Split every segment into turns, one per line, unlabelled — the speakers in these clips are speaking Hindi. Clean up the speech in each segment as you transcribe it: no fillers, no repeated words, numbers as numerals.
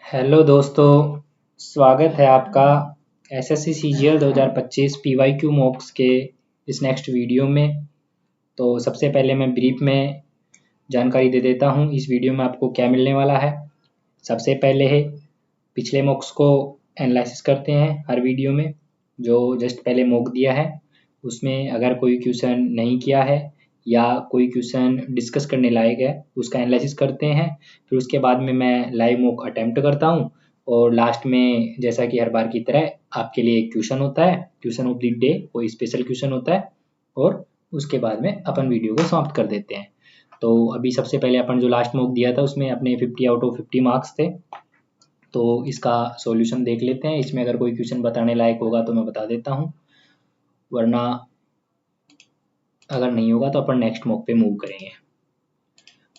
हेलो दोस्तों, स्वागत है आपका एसएससी सीजीएल 2025 पीवाईक्यू मॉक्स के इस नेक्स्ट वीडियो में। तो सबसे पहले मैं ब्रीफ में जानकारी दे देता हूँ इस वीडियो में आपको क्या मिलने वाला है। सबसे पहले है पिछले मॉक्स को एनालिसिस करते हैं हर वीडियो में। जो जस्ट पहले मॉक दिया है उसमें अगर कोई क्वेश्चन नहीं किया है या कोई क्वेश्चन डिस्कस करने लायक है उसका एनालिसिस करते हैं। फिर उसके बाद में मैं लाइव मॉक अटेम्प्ट करता हूँ और लास्ट में जैसा कि हर बार की तरह आपके लिए एक क्वेश्चन होता है, क्वेश्चन ऑफ द डे, कोई स्पेशल क्वेश्चन होता है और उसके बाद में अपन वीडियो को समाप्त कर देते हैं। तो अभी सबसे पहले अपन जो लास्ट मॉक दिया था उसमें अपने 50 आउट ऑफ 50 मार्क्स थे। तो इसका सॉल्यूशन देख लेते हैं। इसमें अगर कोई क्वेश्चन बताने लायक होगा तो मैं बता देता हूँ, वरना अगर नहीं होगा तो अपन नेक्स्ट मॉक पे मूव करेंगे।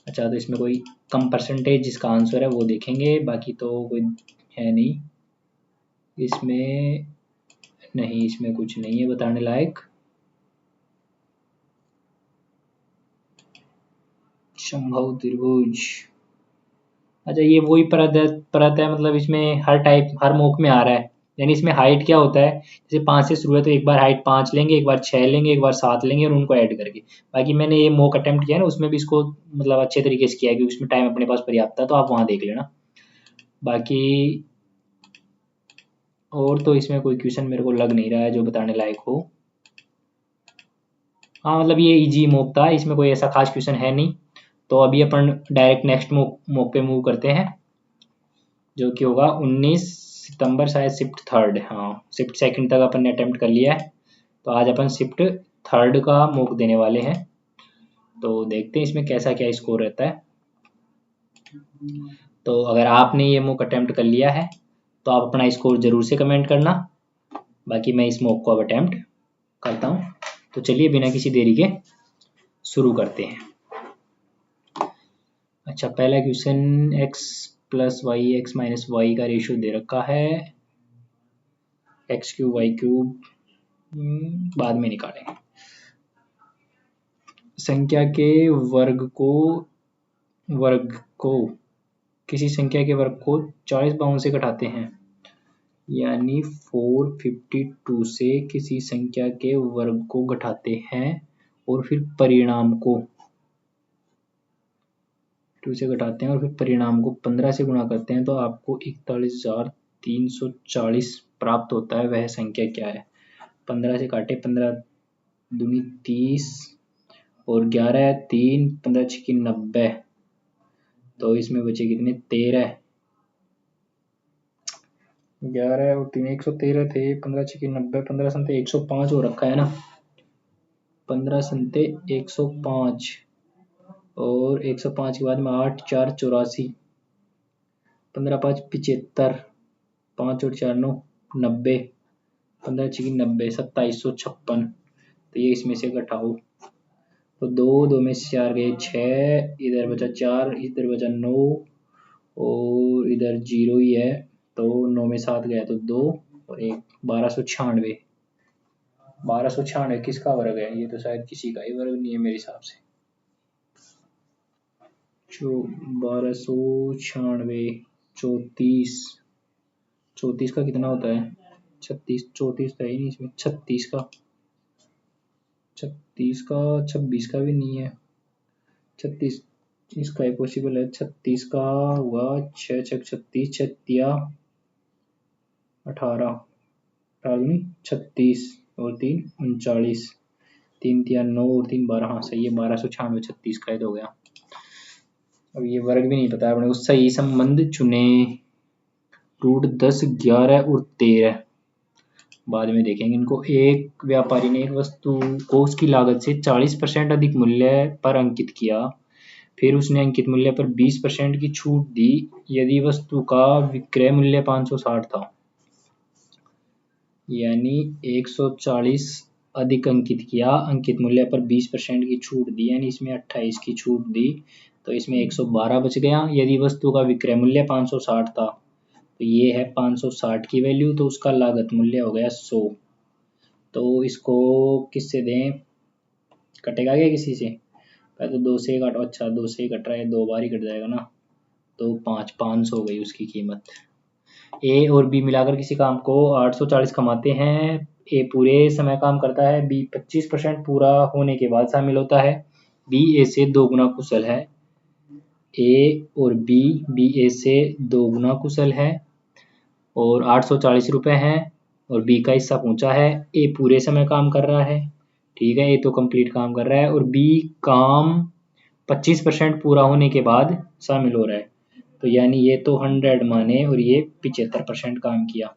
अच्छा, तो इसमें कोई कम परसेंटेज जिसका आंसर है वो देखेंगे, बाकी तो कोई है नहीं इसमें। नहीं, इसमें कुछ नहीं है बताने लायक। संभव त्रिभुज, अच्छा ये वही परत है, मतलब इसमें हर टाइप हर मॉक में आ रहा है। यानी इसमें हाइट क्या होता है, जैसे 5 से शुरू है तो एक बार हाइट 5 लेंगे, एक बार 6 लेंगे, एक बार 7 लेंगे और उनको ऐड करके। बाकी मैंने ये मॉक अटेम्प्ट किया ना उसमें भी इसको मतलब अच्छे तरीके से किया है क्योंकि उसमें टाइम अपने पास पर्याप्त था, तो आप वहाँ देख लेना। बाकी और तो इसमें कोई क्वेश्चन मेरे को लग नहीं रहा है जो बताने लायक हो। हाँ, मतलब ये इजी मॉक था, इसमें कोई ऐसा खास क्वेश्चन है नहीं। तो अभी अपन डायरेक्ट नेक्स्ट मॉक पे मूव करते हैं, जो कि होगा 19 सितंबर, शायद शिफ्ट थर्ड। हाँ, शिफ्ट सेकंड तक अपन ने अटेम्प्ट कर लिया है, तो आज अपन शिफ्ट थर्ड का मॉक देने वाले हैं। तो देखते हैं इसमें कैसा क्या स्कोर रहता है। तो अगर आपने ये मॉक अटेम्प्ट कर लिया है तो आप अपना स्कोर जरूर से कमेंट करना। बाकी मैं इस मॉक को अब अटेम्प्ट करता हूँ। तो चलिए बिना किसी देरी के शुरू करते हैं। अच्छा, पहला question x plus y x minus y का रेशियो दे रखा है। एक्स क्यूब वाई क्यूब बाद में निकालेंगे। संख्या के वर्ग को किसी संख्या के वर्ग को 40 बावों से घटाते हैं, यानी 452 से किसी संख्या के वर्ग को घटाते हैं और फिर परिणाम को 2 से घटाते हैं और फिर परिणाम को 15 से गुणा करते हैं, तो आपको 41,340 प्राप्त होता है। वह संख्या क्या है? 15 से काटे, 15 दूनी 30 और 11 3 15 छक्की 90, तो इसमें बचे कितने? 13। 11 और 3 113 थे, 15 छक्की 90, 15 संते 105 हो रखा है ना। 15 संते 105 और 105 के बाद में 8 4 84, 15 5 75, 5 और 4 9 90, 15 छक्की 90, 2756। तो ये इसमें से घटाओ, तो 2 में से 4 गए 6, इधर बचा 4, इधर बचा 9 और इधर 0 ही है, तो 9 में 7 गया तो 2 और 1, 1296। 1296 किसका वर्ग है? ये तो शायद किसी का ही वर्ग नहीं है मेरे हिसाब से। जो 1296 34 का कितना होता है? 36, 34 तो है ही नहीं इसमें। 36 का 26 का भी नहीं है। 36 इसका ही पॉसिबल है। 36 का हुआ 6 6 36, 6 18 36 और 3 39, 3 3 9 और 3 12। हाँ सही है, 1296 36 का ही तो हो गया। अब ये वर्ग भी नहीं पता है अपने को। सही संबंध चुने, रूट 10 11 और 13 बाद में देखेंगे इनको। एक व्यापारी ने एक वस्तु को उसकी लागत से 40% अधिक मूल्य पर अंकित किया, फिर उसने अंकित मूल्य पर 20% की छूट दी यदि वस्तु का विक्रय मूल्य 560 था। यानी 140 अधिक अंकित किया, अंकित मूल्य पर 20% की छूट दी, यानी इसमें 28 की छूट दी, तो इसमें 112 बच गया। यदि वस्तु का विक्रय मूल्य 560 था, तो ये है 560 की वैल्यू, तो उसका लागत मूल्य हो गया 100। तो इसको किससे दें? कटेगा क्या किसी से? पहले तो 2 से काटो। अच्छा 2 से ही कट रहा है, 2 बार ही कट जाएगा ना। तो 500 हो गई उसकी कीमत। ए और बी मिलाकर किसी काम को 840 कमाते हैं। ए पूरे समय काम करता है, बी 25% पूरा होने के बाद शामिल होता है। बी ए से 2 गुना कुशल है। ए और बी ए से 2 गुना कुशल है और 840 रुपये हैं और बी का हिस्सा पहुंचा है। ए पूरे समय काम कर रहा है, ठीक है, ए तो कंप्लीट काम कर रहा है और बी काम 25% पूरा होने के बाद शामिल हो रहा है। तो यानी ये तो 100 माने और ये 75% काम किया।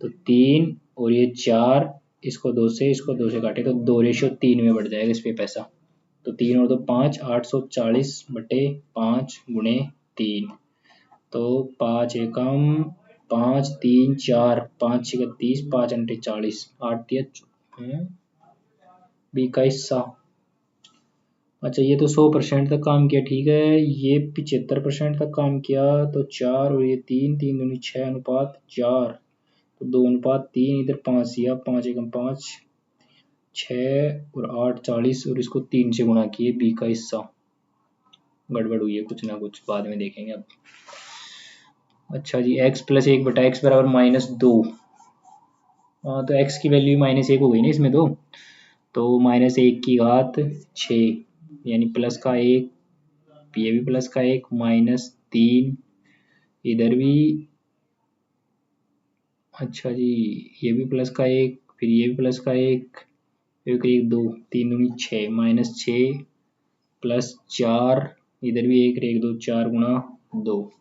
तो 3 और ये 4, इसको 2 से काटे तो 2:3 में बढ़ जाएगा इस पे पैसा। तो 3 और 2 5, 840/5 गुणे 3। तो 5 एकम 5 3 4, 5 6 30, 5 अंटे 40, 8 बी का हिस्सा। अच्छा ये तो 100% तक काम किया, ठीक है, ये 75% तक काम किया। तो 4 और ये 3, 3 दूनी 6 अनुपात 4, तो 2:3, इधर 5 दिया, 5 एकम 5, 6 और 8 40 और इसको 3 से गुणा किए, बी का हिस्सा। गड़बड़ हुई है कुछ ना कुछ, बाद में देखेंगे अब। अच्छा जी, x + 1/x बराबर -2। हाँ तो x की वैल्यू -1 हो गई ना इसमें तो -1 की घात 6 यानी प्लस का 1, ये भी प्लस का 1, -3 इधर भी। अच्छा जी, ये भी प्लस का 1, फिर ये भी प्लस का 1, फिर 1 2, 3 दूनी 6, -6 +4, इधर भी 1 1 2, 4 गुणा 2,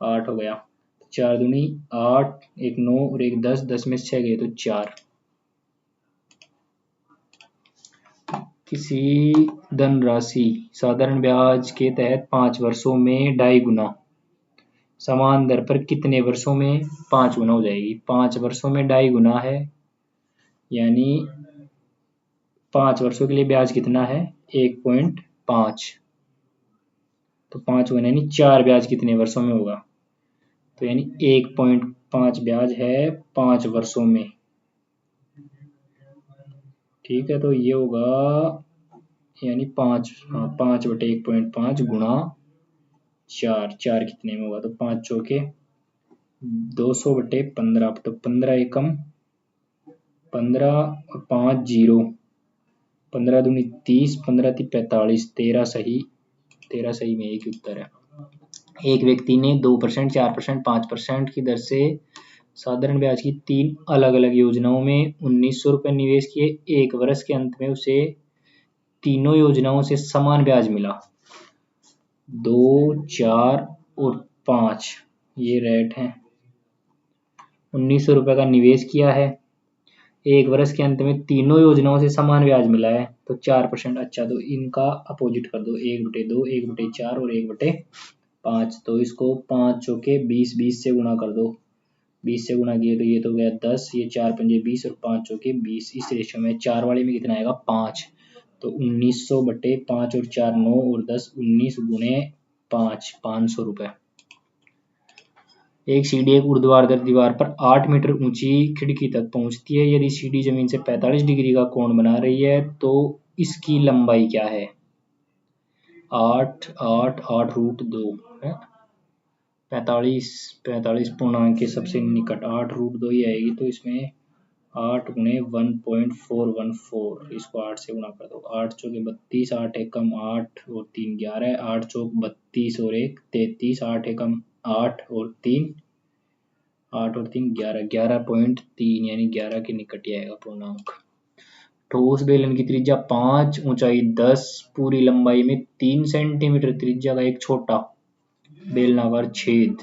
8 हो गया। 4 दूनी 8, 1 9 और 1 10, 10 में से 6 गए तो 4। किसी धनराशि साधारण ब्याज के तहत 5 वर्षों में 2.5 गुना समान दर पर कितने वर्षों में 5 गुना हो जाएगी। 5 वर्षों में 2.5 गुना है, यानी 5 वर्षों के लिए ब्याज कितना है 1.5। तो 5 गुना यानी 4 ब्याज कितने वर्षों में होगा, तो यानी 1.5 ब्याज है 5 वर्षों में, ठीक है। तो ये होगा यानी 5/1.5 गुणा 4, 4 कितने में होगा, तो 5 चौके 200/15, तो 15 एकम 15 और 5 0, 15 दूनी 30, 15 × 45, 13 सही में एक ही उत्तर है। एक व्यक्ति ने 2%, 4%, 5% की दर से साधारण ब्याज की 3 अलग अलग योजनाओं में 1900 रुपये निवेश किए। 1 वर्ष के अंत में उसे तीनों योजनाओं से समान ब्याज मिला। 2, 4 और 5 ये रेट हैं। 1900 रुपये का निवेश किया है, 1 वर्ष के अंत में तीनों योजनाओं से समान ब्याज मिला है, तो 4%। अच्छा तो इनका अपोजिट कर दो, 1/2, 1/4 और 1/5। तो इसको 5 चौके 20, 20 से गुणा कर दो, 20 से गुणा किए तो ये तो गया 10, ये 4 पंजे 20 और 5 चौके 20। इस रेशो में 4 वाले में कितना आएगा 5, तो 1900/5 और 4 9 और 10 19 गुणे 5, 500 रुपये। एक सीढ़ी एक ऊर्ध्वाधर दीवार पर 8 मीटर ऊंची खिड़की तक पहुंचती है। यदि सीढ़ी जमीन से 45 डिग्री का कोण बना रही है तो इसकी लंबाई क्या है। 8 8 8√2 है, 45 पूर्णांक के सबसे निकट 8√2 ही आएगी, तो इसमें 8 गुणे 1.414, इसको 8 से गुणा कर दो, 8 चौके 32, 8 एकम 8 और 3 11, 8 चौक 32 और 1 33, 8 एकम 8 और 3 11, 11.3 यानी 11 के निकट ही आएगा पूर्णांक। ठोस बेलन की त्रिज्या 5, ऊंचाई 10, पूरी लंबाई में 3 सेंटीमीटर त्रिज्या का एक छोटा बेलनाकार छेद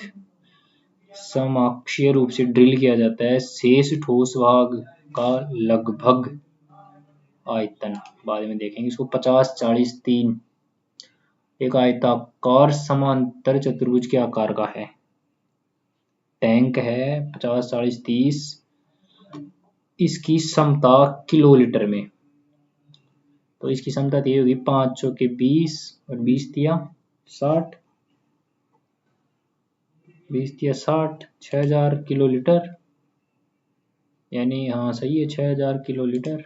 समाक्षीय रूप से ड्रिल किया जाता है। शेष ठोस भाग का लगभग आयतन बाद में देखेंगे। इसको 50 40 3 एक आयताकार समांतर चतुर्भुज के आकार का है। टैंक है 50 40 30, इसकी क्षमता किलोलीटर में, तो इसकी क्षमता दी होगी 5 चौके 20 और 20 दिया 60, 20 दिया 60, 6000 किलोलीटर, यानी हाँ सही है 6000 किलोलीटर।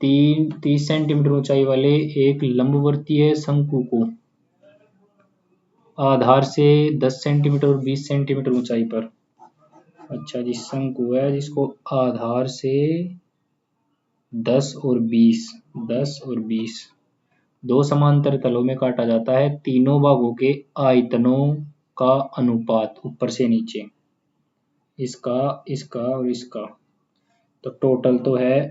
30 सेंटीमीटर ऊंचाई वाले एक लंबवर्तीय शंकु को आधार से 10 सेंटीमीटर और 20 सेंटीमीटर ऊंचाई पर। अच्छा जी, शंकु है जिसको आधार से 10 और 20 दो समांतर तलों में काटा जाता है। तीनों भागों के आयतनों का अनुपात ऊपर से नीचे, इसका, इसका और इसका। तो टोटल तो है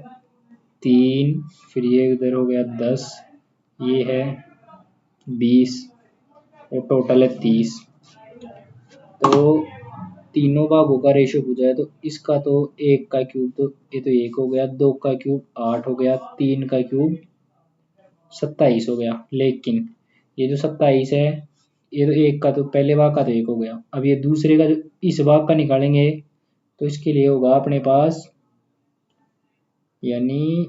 3, फिर ये उधर हो गया 10, ये है 20 और टोटल है 30। तो तीनों भागों का रेशियो पूछा है, तो इसका तो 1 का क्यूब, तो ये तो 1 हो गया, 2 का क्यूब 8 हो गया, 3 का क्यूब 27 हो गया। लेकिन ये जो 27 है, ये तो 1 का, तो पहले भाग का तो 1 हो गया। अब ये दूसरे का जो इस भाग का निकालेंगे, तो इसके लिए होगा अपने पास, यानी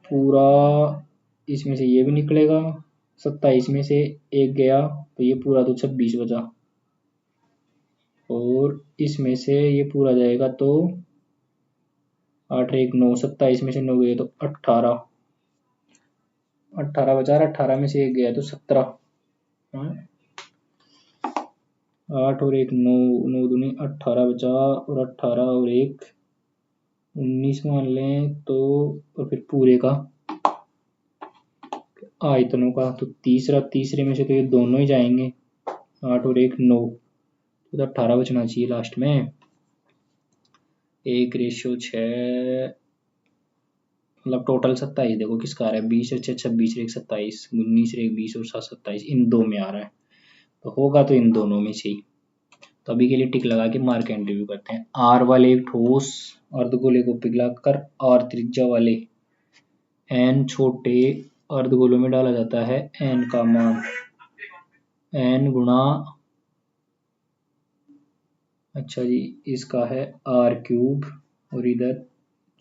पूरा, इसमें से ये भी निकलेगा, 27 में से 1 गया तो ये पूरा तो 26 बचा, और इसमें से ये पूरा जाएगा तो 8 1 9, 27 में से 9 गए तो 18 बचा, 18 में से 1 गया तो 17। 8 और 1 9, 9 दूनी 18 बचा, और 18 और 1 19 मान लें तो, और फिर पूरे का आयतनों का, तो तीसरे में से तो ये दोनों ही जाएंगे, 8 और 1 9, तो 18 बचना चाहिए लास्ट में। 1:6, मतलब टोटल 27, देखो किसका आ रहा है, 20 और 6 26 और 1 27, 19 और 1 20 और 7 27, इन दो में आ रहा है, तो होगा तो इन दोनों में से ही। तो अभी के लिए टिक लगा के मार्क एंड रिव्यू करते हैं। आर वाले एक ठोस अर्धगोले को पिघलाकर आर त्रिज्या वाले एन छोटे अर्धगोलों में डाला जाता है। एन का मान एन गुणा, अच्छा जी, इसका है आर क्यूब, और इधर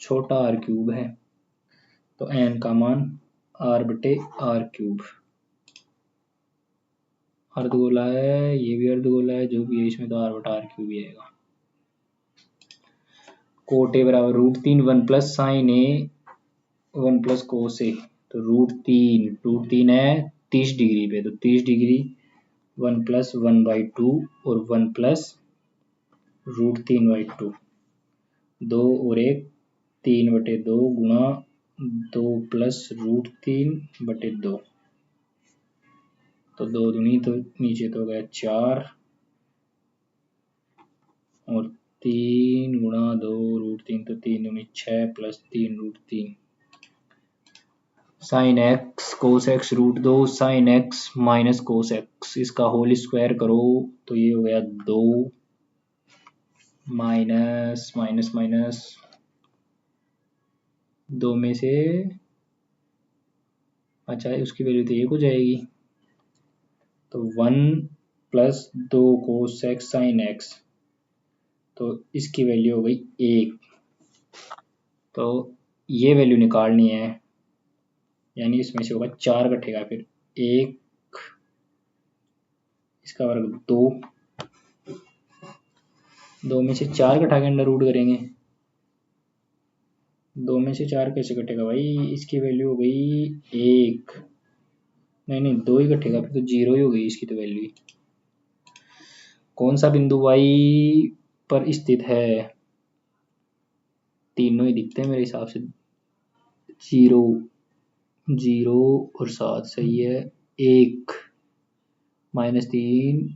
छोटा आर क्यूब है, तो एन का मान आर बटे आर क्यूब। अर्धगोला है, ये भी अर्धगोला है, जो भी है इसमें तो आर बटा आर क्यूब ही आएगा। कोट ए बराबर √3 1 प्लस साइन ए 1 प्लस कोस ए, तो √3 है 30 डिग्री पे, तो 30 डिग्री 1 प्लस 1/2 और 1 प्लस √3/2, 2 और 1 3/2 गुणा 2 प्लस √3/2, तो 2 दूनी तो नीचे तो हो गया 4, और 3 गुणा 2 √3, तो 3 दूनी 6 plus 3 √3, sine x cos x √2 sine x minus cos x, इसका होल स्क्वायर करो तो ये हो गया 2 माइनस माइनस माइनस 2 में से, अच्छा उसकी वैल्यू तो 1 हो जाएगी, तो 1 plus 2 cos x sine x, तो इसकी वैल्यू हो गई 1। तो ये वैल्यू निकालनी है, यानी इसमें से होगा 4 कटेगा, फिर 1, इसका वर्ग 2 में से 4 घटा के अंडर रूट करेंगे, 2 में से 4 कैसे कटेगा भाई, इसकी वैल्यू हो गई 1, नहीं 2 ही कटेगा, फिर तो 0 ही हो गई इसकी तो वैल्यू। कौन सा बिंदु y पर स्थित है, तीनों ही दिखते हैं मेरे हिसाब से, 0 0 और 7 सही है, 1 -3,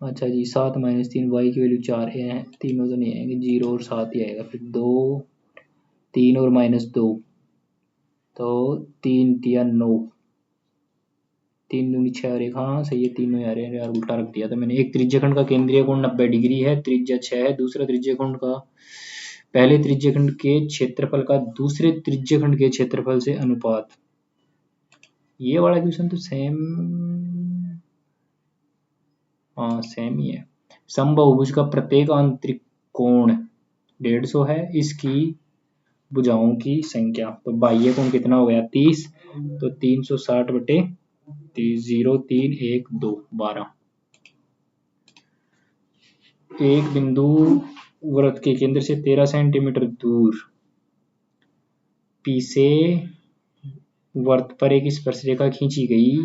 अच्छा जी 7 -3, y की वैल्यू 4 है, तीनों तो नहीं आएंगे, 0 और 7 ही आएगा, फिर 2 3 और -2, तो 3 3 9, 3 दूनी 6 और 1, हाँ सही है, तीनों आ रहे हैं यार, उल्टा रख दिया था मैंने। एक त्रिज्यखंड का केंद्रीय कोण 90 डिग्री है, त्रिज्या 6 है। दूसरा त्रिज्यखंड का पहले त्रिज्यखंड के क्षेत्रफल का दूसरे त्रिज्यखंड के क्षेत्रफल से अनुपात, ये वाला क्वेश्चन तो सेम, हाँ सेम ही है। समबाहुभुज का प्रत्येक आंतरिक कोण 150 है, इसकी भुजाओं की संख्या, तो बाह्य कोण कितना हो गया 30, तो 360 बटे 0 3 1 2 12। एक बिंदु वृत्त के केंद्र से 13 सेंटीमीटर दूर P से वर्त पर एक स्पर्शरेखा खींची गई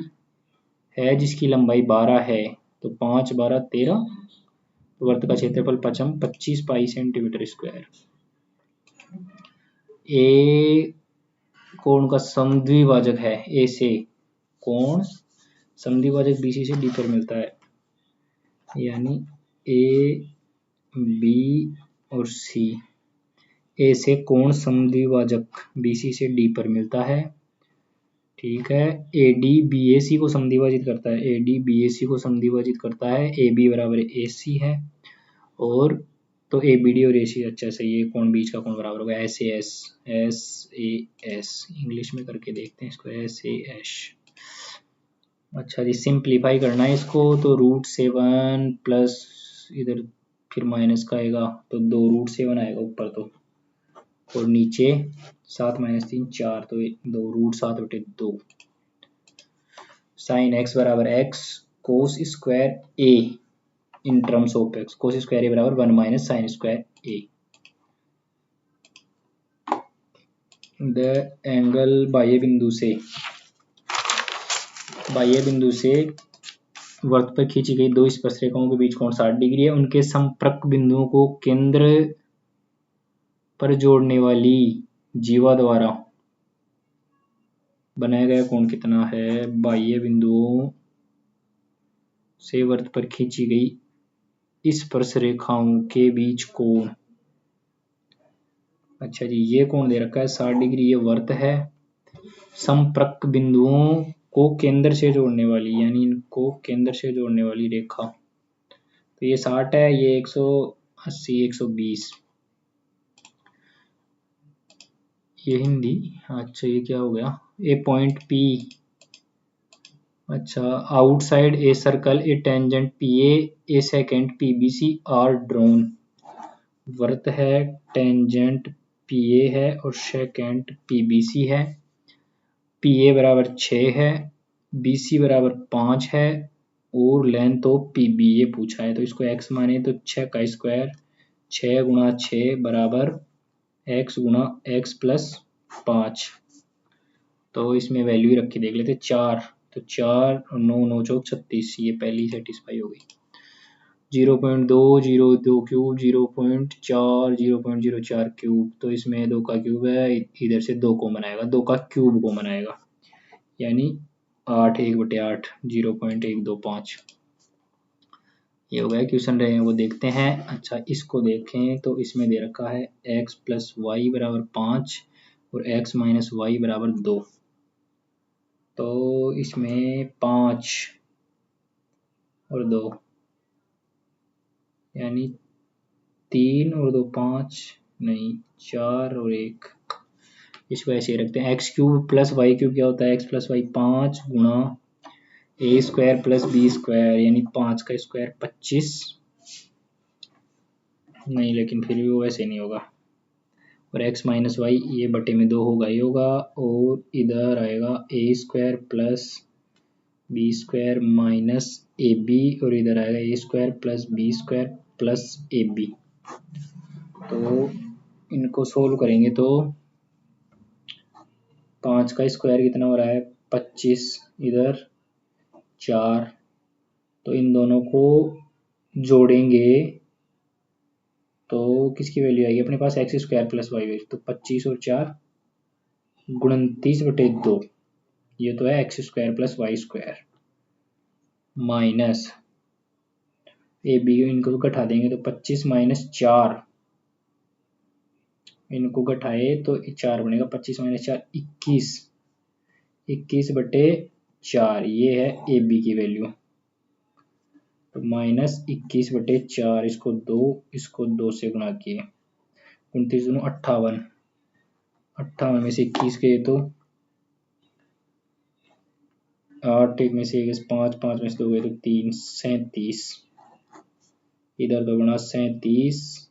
है जिसकी लंबाई 12 है, तो 5 12 13, वर्त का क्षेत्रफल 25 पाई सेंटीमीटर स्क्वायर। ए कोण का समद्विभाजक है, ए से कोण समद्विभाजक बीसी से डी पर मिलता है, यानी ए बी और सी। ए से कोण समद्विभाजक बीसी से डी पर मिलता है, ठीक है। ए डी बी ए सी को समद्विभाजित करता है, ए डी बी ए सी को समद्विभाजित करता है, ए बी बराबर ए सी है, और तो ए बी डी और ए सी अच्छा सही है, कोण बीच का कोण बराबर होगा S A S, S A S English में करके देखते हैं इसको, एस ए एस। अच्छा जी, सिंप्लीफाई करना है इसको, तो √7 प्लस इधर फिर माइनस का आएगा तो 2√7 आएगा ऊपर, तो और नीचे 7 - 3 4, तो 2√7/2 साइन एक्स बराबर x cos square a in terms of x, cos square a बराबर 1 - sine square a. The angle बाह्य बिंदु से वर्त पर खींची गई दो स्पर्शरेखाओं के बीच कोण 60 डिग्री है, उनके संपर्क बिंदुओं को केंद्र पर जोड़ने वाली जीवा द्वारा बनाया गया कोण कितना है? बाह्य बिंदुओं से वर्त पर खींची गई स्पर्शरेखाओं के बीच कोण, अच्छा जी ये कोण दे रखा है 60 डिग्री, ये वर्त है। संपर्क बिंदुओं को केंद्र से जोड़ने वाली, यानी इनको केंद्र से जोड़ने वाली रेखा, तो ये 60 है, ये 180 120, ये हिंदी। अच्छा ये क्या हो गया? ए पॉइंट पी, अच्छा outside a circle a tangent P A secant P B C are drawn, वर्त है, टेंजेंट पी ए है और सेकेंड पी बी सी है। पी ए बराबर 6 है, बी सी बराबर 5 है, और लेंथ ऑफ पी बी ए पूछा है, तो इसको एक्स माने तो 6 का स्क्वायर, 6 गुणा 6 बराबर एक्स गुणा एक्स प्लस 5, तो इसमें वैल्यू रख के देख लेते 4, तो 4 और 9 9 चौक 36, ये पहली सेटिस्फाई हो गई। 0.202 क्यूब, 0.4 0.04 क्यूब, तो इसमें 2 का क्यूब है, इधर से 2 कॉमन आएगा, 2 का क्यूब कॉमन आएगा, यानी 8 1/8 0.125, ये हो गया। क्वेश्चन रहे हैं वो देखते हैं। अच्छा इसको देखें तो इसमें दे रखा है x + y बराबर 5 और x - y बराबर 2, तो इसमें 5 और 2 यानी 3 और 2 5, नहीं 4 और 1, इसको ऐसे रखते हैं। x³ + y³ क्या होता है? x + y 5 गुणा a² + b², यानी 5 का स्क्वायर 25, नहीं लेकिन फिर भी वो ऐसे नहीं होगा, और x - y ये बटे में 2 होगा ही होगा, और इधर आएगा a² + b² माइनस ab, और इधर आएगा a² + b² प्लस ab, तो इनको सोल्व करेंगे तो 5 का स्क्वायर कितना हो रहा है 25, इधर 4, तो इन दोनों को जोड़ेंगे तो किसकी वैल्यू आएगी अपने पास? x² + y, तो 25 और 4 29/2, ये तो है x² + y² minus A B, इनको घटा देंगे तो 25 - 4, इनको घटाए तो 4 बनेगा, 25 - 4 21, 21/4, ये है ए बी की वैल्यू, तो -21/4, इसको 2 से गुणा किए, 29 दूनी 58, 58 में से 21 गए तो 8, 1 में से 1 5, 5 में से 2 गए तो 3, 37, इधर 2 गुणा 37,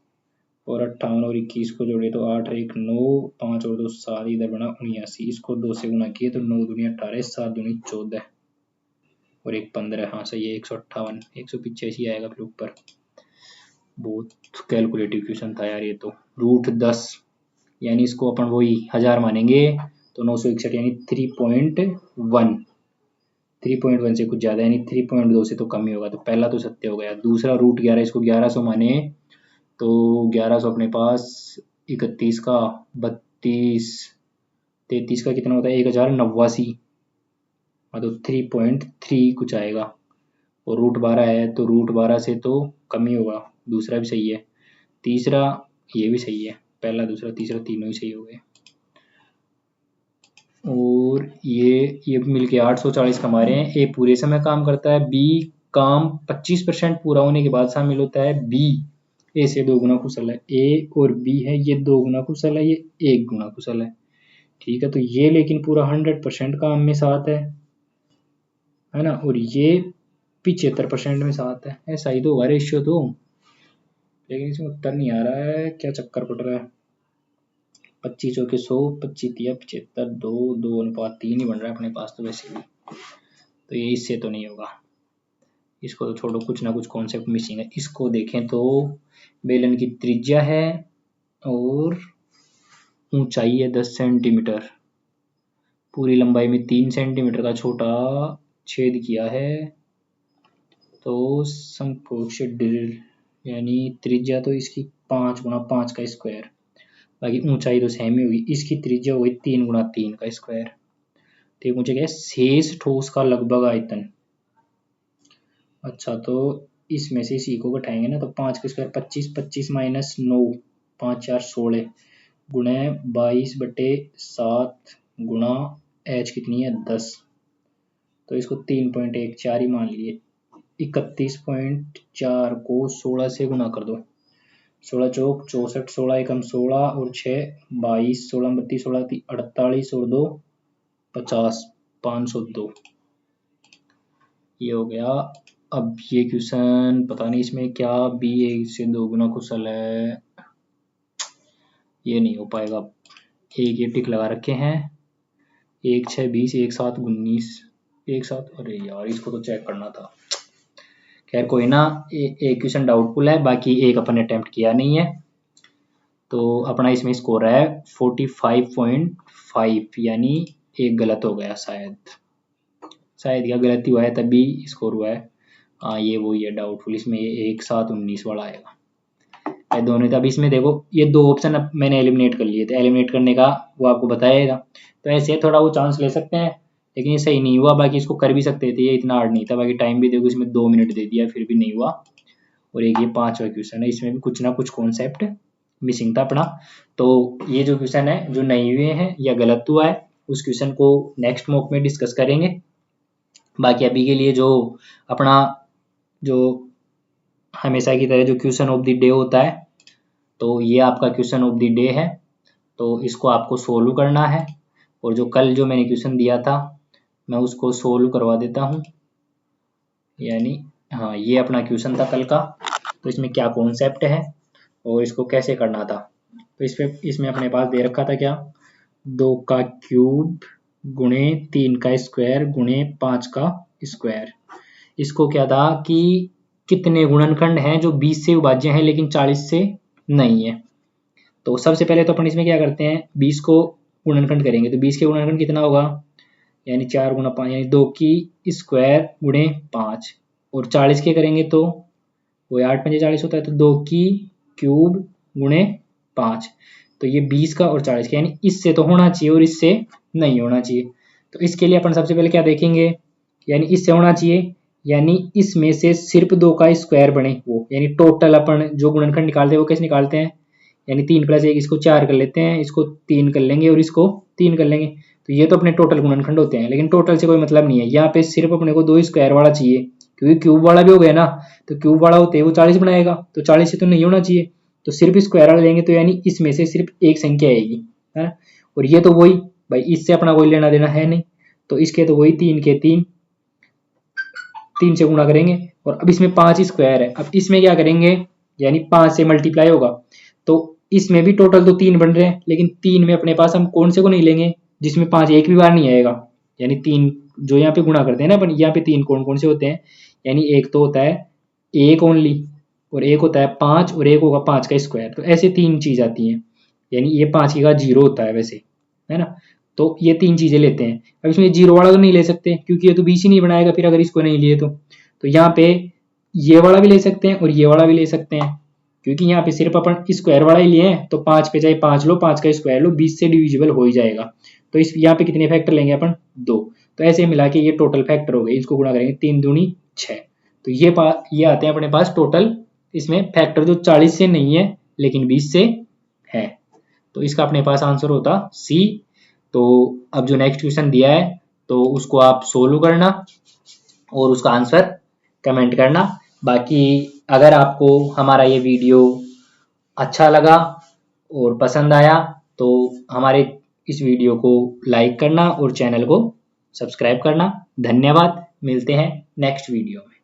और 58 और 21 को जोड़े तो 8 और 1 9, 5 और 2 7, इधर बना 79, इसको 2 से गुणा किए तो 9 दूनी 18, 7 दूनी 14 और 1 15, हाँ सही है 158, 185 आएगा फिर ऊपर। बहुत कैलकुलेटिव क्वेश्चन था यार ये तो। √10 यानी इसको अपन वही 1000 मानेंगे, तो 961 यानी 3.1, 3.1 से कुछ ज़्यादा यानी 3.2 से तो कम ही होगा। तो पहला तो सत्य हो गया। दूसरा रूट 11, इसको 1100 माने तो 1100 अपने पास 31 का 32 33 का कितना होता है 1089, तो 3.3 कुछ आएगा। और रूट 12 है तो रूट 12 से तो कम ही होगा। दूसरा भी सही है, तीसरा ये भी सही है, पहला दूसरा तीसरा तीनों ही सही हो गए। और ये मिलके 840 कमा रहे हैं। ए पूरे समय काम करता है, बी काम 25% पूरा होने के बाद शामिल होता है, बी ए से 2 गुना कुशल है। ए और बी है ये 2 गुना कुशल है, ये 1 गुना कुशल है। ठीक है, तो ये लेकिन पूरा 100% काम में साथ है ना, और ये 75% में साथ है। ऐसा ही तो होगा रेशियो तो, लेकिन इसमें उत्तर नहीं आ रहा है, क्या चक्कर पड़ रहा है। 25 चौके 100, 25 तिया 75, 2:3 ही बन रहा है अपने पास तो वैसे भी। तो ये इससे तो नहीं होगा, इसको तो छोड़ो, कुछ ना कुछ कॉन्सेप्ट मिसिंग है। इसको देखें तो बेलन की त्रिज्या है और ऊंचाई है 10 सेंटीमीटर, पूरी लंबाई में 3 सेंटीमीटर का छोटा छेद किया है। तो समकक्ष ड्रिल यानी त्रिज्या तो इसकी 5 गुना 5 का स्क्वायर, बाकी ऊंचाई तो सेम ही होगी। इसकी त्रिज्या होगी 3 गुना 3 का स्क्वायर। तो ये मुझे क्या है, शेष ठोस का लगभग आयतन। अच्छा, तो इसमें से इसी को घटाएंगे ना, तो 5 का स्क्वायर 25, 25 माइनस 9, 5 4 16 गुणे 22/7 गुणा एच कितनी है 10, तो इसको 3.14 ही मान लिए। 31.4 को 16 से गुना कर दो, 16 चौक 64, 16 एकम 16 और 6 22, 16 32, 16 48 और 2 50, 502 ये हो गया। अब ये क्वेश्चन पता नहीं इसमें क्या बी ए से 2 गुना कुशल है, ये नहीं हो पाएगा। एक ये टिक लगा रखे हैं, 1 6 20, 1 7 19, 1 7, अरे यार इसको तो चेक करना था। खैर कोई ना, एक क्वेश्चन डाउटफुल है, बाकी एक अपन ने अटेम्प्ट किया नहीं है। तो अपना इसमें स्कोर है 45.5, यानी एक गलत हो गया शायद या गलती हुआ है तभी स्कोर हुआ है। हाँ ये वही है डाउटफुल, इसमें ये 1 7 19 वाला आएगा दोनों। तब इसमें देखो ये 2 ऑप्शन अब मैंने एलिमिनेट कर लिए थे, एलिमिनेट करने का वो आपको बताएगा। तो ऐसे थोड़ा वो चांस ले सकते हैं, लेकिन ये सही नहीं हुआ। बाकी इसको कर भी सकते थे, ये इतना हार्ड नहीं था। बाकी टाइम भी देखो इसमें 2 मिनट दे दिया फिर भी नहीं हुआ। और एक ये 5वां क्वेश्चन है, इसमें भी कुछ ना कुछ कॉन्सेप्ट मिसिंग था अपना। तो ये जो क्वेश्चन है जो नहीं हुए हैं या गलत हुआ है, उस क्वेश्चन को नेक्स्ट मॉक में डिस्कस करेंगे। बाकी अभी के लिए जो अपना जो हमेशा की तरह जो क्वेश्चन ऑफ द डे होता है, तो ये आपका क्वेश्चन ऑफ द डे है। तो इसको आपको सोल्व करना है, और जो कल जो मैंने क्वेश्चन दिया था मैं उसको सोल्व करवा देता हूँ। यानी हाँ ये अपना क्वेश्चन था कल का, तो इसमें क्या कॉन्सेप्ट है और इसको कैसे करना था। तो इसमें अपने पास दे रखा था क्या, 2 का क्यूब गुणे 3 का स्क्वायर गुणे 5 का स्क्वायर। इसको क्या था कि कितने गुणनखंड हैं जो 20 से विभाज्य हैं लेकिन 40 से नहीं है। तो सबसे पहले तो अपन इसमें क्या करते हैं, 20 को गुणनखंड करेंगे। तो 20 के गुणनखंड कितना होगा, यानी 4 गुना 5 यानी 2 की स्क्वायर गुणे 5, और 40 के करेंगे तो वो 8 5 40 होता है, तो 2 की क्यूब गुणे 5। तो ये 20 का और 40 का, यानी इससे तो होना चाहिए और इससे नहीं होना चाहिए। तो इसके लिए अपन सबसे पहले क्या देखेंगे, यानी इससे होना चाहिए, यानी इसमें से सिर्फ 2 का स्क्वायर बने वो, यानी टोटल अपन जो गुणनखंड निकालते हैं वो कैसे निकालते हैं, यानी 3 + 1 इसको 4 कर लेते हैं, इसको 3 कर लेंगे और इसको 3 कर लेंगे। तो ये तो अपने टोटल गुणनखंड होते हैं, लेकिन टोटल से कोई मतलब नहीं है। यहाँ पे सिर्फ अपने को 2 स्क्वायर वाला चाहिए, क्योंकि क्यूब वाला भी हो गया ना, तो क्यूब वाला होते हैं वो 40 बनाएगा, तो 40 से तो नहीं होना चाहिए। तो सिर्फ स्क्वायर वाला लेंगे, तो यानी इसमें से सिर्फ एक संख्या आएगी, है ना। और ये तो वही भाई, इससे अपना कोई लेना देना है नहीं, तो इसके तो वही 3 के 3 से गुणा करेंगे। और अब इसमें 5 स्क्वायर है, अब इसमें क्या करेंगे, यानी 5 से मल्टीप्लाई होगा। तो इसमें भी टोटल तो 3 बन रहे हैं, लेकिन 3 में अपने पास हम कौन से को नहीं लेंगे, जिसमें 5 एक भी बार नहीं आएगा। यानी 3 जो यहाँ पे गुणा करते हैं ना अपन, यहाँ पे 3 कौन कौन से होते हैं, यानी एक तो होता है 1 ओनली, और एक होता है 5, और एक होगा 5 का स्क्वायर। तो ऐसे 3 चीज आती हैं, यानी ये 5 की का 0 होता है वैसे, है ना। तो ये 3 चीज़ें लेते हैं। अब इसमें जीरो वाला तो नहीं ले सकते क्योंकि ये तो बीच ही नहीं बनाएगा फिर अगर इसको नहीं लिए तो यहाँ पे ये वाला भी ले सकते हैं और ये वाला भी ले सकते हैं क्योंकि यहाँ पे सिर्फ अपन स्क्वायर वाला ही लिए हैं तो 5 पे चाहे 5 लो, 5 का स्क्वायर लो, 20 से डिविजिबल हो ही जाएगा। तो इस यहाँ पे कितने फैक्टर लेंगे अपन 2। तो ऐसे मिला के ये टोटल फैक्टर हो गए, इसको गुणा करेंगे 3 दूनी 6। तो ये आते हैं अपने पास टोटल इसमें फैक्टर जो 40 से नहीं है लेकिन 20 से है। तो इसका अपने पास आंसर होता सी। तो अब जो नेक्स्ट क्वेश्चन दिया है तो उसको आप सोल्व करना और उसका आंसर कमेंट करना। बाकी अगर आपको हमारा ये वीडियो अच्छा लगा और पसंद आया तो हमारे इस वीडियो को लाइक करना और चैनल को सब्सक्राइब करना। धन्यवाद, मिलते हैं नेक्स्ट वीडियो में।